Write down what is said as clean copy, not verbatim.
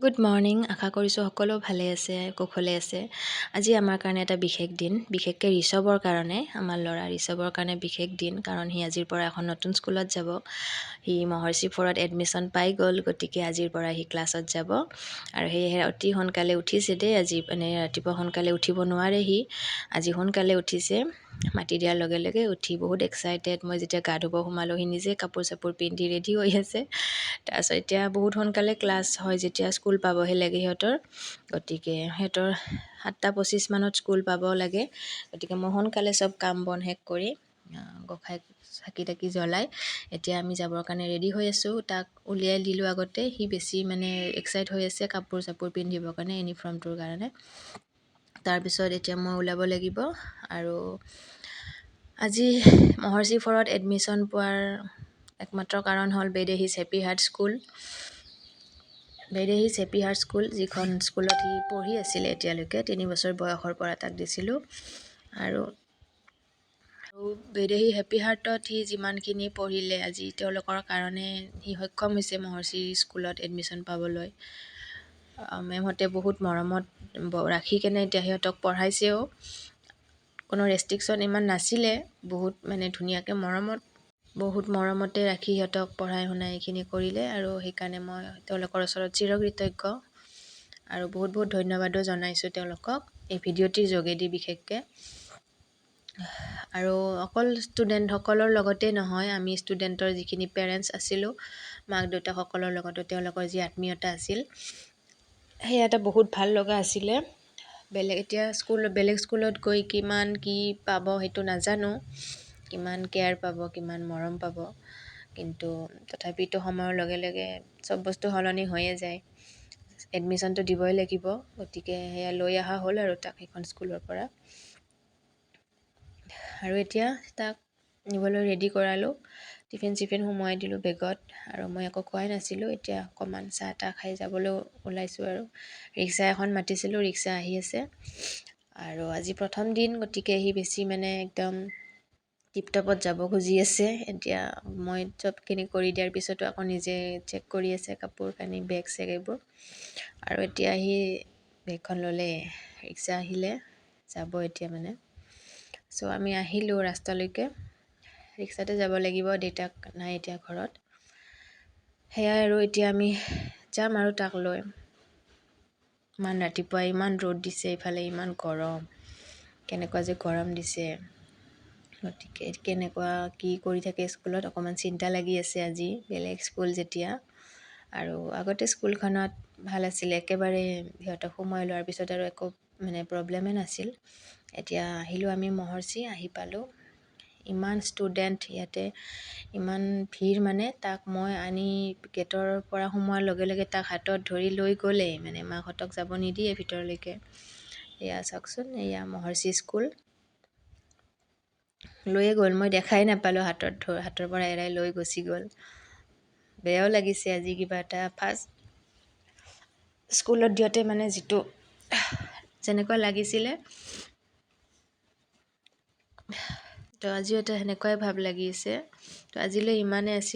Good morning. আশা কৰিছোঁ সকলো ভালে আছে, কুশলে আছে। আজি আমাৰ কাৰণে এটা বিশেষ দিন, বিশেষকৈ ঋষভৰ কাৰণে, আমাৰ ল'ৰা ঋষভৰ কাৰণে বিশেষ দিন, কাৰণ সি আজিৰ পৰা এখন নতুন স্কুলত যাব। সি মহৰ্ষি 4ত এডমিশ্যন পাই গ'ল, গতিকে আজিৰ পৰা সি ক্লাছত যাব। আৰু সেয়েহে অতি সোনকালে উঠিছে দেই। আজি মানে ৰাতিপুৱা সোনকালে উঠিব নোৱাৰে সি, আজি সোনকালে উঠিছে। মাতি দিয়াৰ লগে লগে উঠি বহুত এক্সাইটেড। মই যেতিয়া গা ধুব সোমালোঁ, সি নিজে কাপোৰ চাপোৰ পিন্ধি ৰেডি হৈ আছে। তাৰপিছত এতিয়া বহুত সোনকালে ক্লাছ হয়, যেতিয়া স্কুল পাবহে লাগে সিহঁতৰ, গতিকে সিহঁতৰ 7:25 মানত স্কুল পাব লাগে। গতিকে মই সোনকালে চব কাম বন শেষ কৰি গোঁসাই চাকি তাকি জ্বলাই এতিয়া আমি যাবৰ কাৰণে ৰেডি হৈ আছোঁ। তাক উলিয়াই দিলোঁ আগতে, সি বেছি মানে এক্সাইট হৈ আছে কাপোৰ চাপোৰ পিন্ধিবৰ কাৰণে, ইউনিফৰ্মটোৰ কাৰণে। তাৰপিছত এতিয়া মই ওলাব লাগিব। আৰু আজি মহৰ্ষি 4ত এডমিশ্যন পোৱাৰ একমাত্ৰ কাৰণ হ'ল বেদেহিজ হেপী হাৰ্ট স্কুল। বেদেহিজ হেপী হাৰ্ট স্কুল, যিখন স্কুলত সি পঢ়ি আছিলে এতিয়ালৈকে, 3 বছৰ বয়সৰ পৰা তাক দিছিলোঁ। আৰু বেদেহি হেপী হাৰ্টত সি যিমানখিনি পঢ়িলে, আজি তেওঁলোকৰ কাৰণে সি সক্ষম হৈছে মহৰ্ষি স্কুলত এডমিশ্যন পাবলৈ। মেমহঁতে বহুত মৰমত ৰাখি কেনে এতিয়া সিহঁতক পঢ়াইছেও। কোনো ৰেষ্ট্ৰিকশ্যন ইমান নাছিলে, বহুত মানে ধুনীয়াকৈ বহুত মৰমতে ৰাখি সিহঁতক পঢ়াই শুনাই এইখিনি কৰিলে। আৰু সেইকাৰণে মই তেওঁলোকৰ ওচৰত চিৰকৃতজ্ঞ, আৰু বহুত বহুত ধন্যবাদো জনাইছোঁ তেওঁলোকক এই ভিডিঅ'টিৰ যোগেদি বিশেষকৈ। আৰু অকল ষ্টুডেণ্টসকলৰ লগতে নহয়, আমি ষ্টুডেণ্টৰ যিখিনি পেৰেণ্টছ আছিলোঁ, মাক দেউতাকসকলৰ লগতো তেওঁলোকৰ যি আত্মীয়তা আছিল, সেয়া এটা বহুত ভাল লগা আছিলে। বেলেগ স্কুলত গৈ কিমান কি পাব সেইটো নাজানো, কিমান কেয়াৰ পাব, কিমান মৰম পাব, কিন্তু তথাপিতো সময়ৰ লগে লগে চব বস্তু সলনি হৈয়ে যায়। এডমিশ্যনটো দিবই লাগিব, গতিকে সেয়া লৈ অহা হ'ল আৰু তাক সেইখন স্কুলৰ পৰা। আৰু এতিয়া তাক নিবলৈ ৰেডি কৰালোঁ, টিফিন চিফিন সোমোৱাই দিলোঁ বেগত। আৰু মই একো খোৱাই নাছিলোঁ, এতিয়া অকণমান চাহ তাহ খাই যাবলৈ ওলাইছোঁ। আৰু ৰিক্সা এখন মাতিছিলোঁ, ৰিক্সা আহি আছে। আৰু আজি প্ৰথম দিন, গতিকে সি বেছি মানে একদম টিপটপত যাব খুজি আছে। এতিয়া মই চবখিনি কৰি দিয়াৰ পিছতো আকৌ নিজে চেক কৰি আছে কাপোৰ কানি, বেগ চেগ এইবোৰ। আৰু এতিয়া সি বেগখন ল'লে, ৰিক্সা আহিলে, যাব এতিয়া মানে। চ' আমি আহিলোঁ ৰাস্তালৈকে, ৰিক্সাতে যাব লাগিব, দেউতাক নাই এতিয়া ঘৰত। সেয়াই আৰু এতিয়া আমি যাম আৰু তাক লৈ। ইমান ৰাতিপুৱা ইমান ৰ'দ দিছে, ইফালে ইমান গৰম, কেনেকুৱা যে গৰম দিছে। গতিকে কেনেকুৱা কি কৰি থাকে স্কুলত অকণমান চিন্তা লাগি আছে আজি, বেলেগ স্কুল যেতিয়া। আৰু আগতে স্কুলখনত ভাল আছিলে, একেবাৰে সিহঁতক সোমাই লোৱাৰ পিছত আৰু একো মানে প্ৰব্লেমেই নাছিল। এতিয়া আহিলোঁ আমি মহৰ্ষি, আহি পালোঁ। ইমান ষ্টুডেণ্ট ইয়াতে, ইমান ভিৰ, মানে তাক মই আনি গেটৰ পৰা সোমোৱাৰ লগে লগে তাক হাতত ধৰি লৈ গ'লেই, মানে মাকহঁতক যাব নিদিয়ে ভিতৰলৈকে। এয়া চাওকচোন, এয়া মহৰ্ষি স্কুল। লৈয়ে গ'ল, মই দেখাই নাপালোঁ, হাতৰ পৰা এৰাই লৈ গুচি গ'ল। বেয়াও লাগিছে আজি, কিবা এটা ফাৰ্ষ্ট স্কুলত দিওঁতে মানে যিটো যেনেকুৱা লাগিছিলে, তো আজিও এটা সেনেকুৱাই ভাৱ লাগি আছে। তো আজিলৈ ইমানেই আছিল।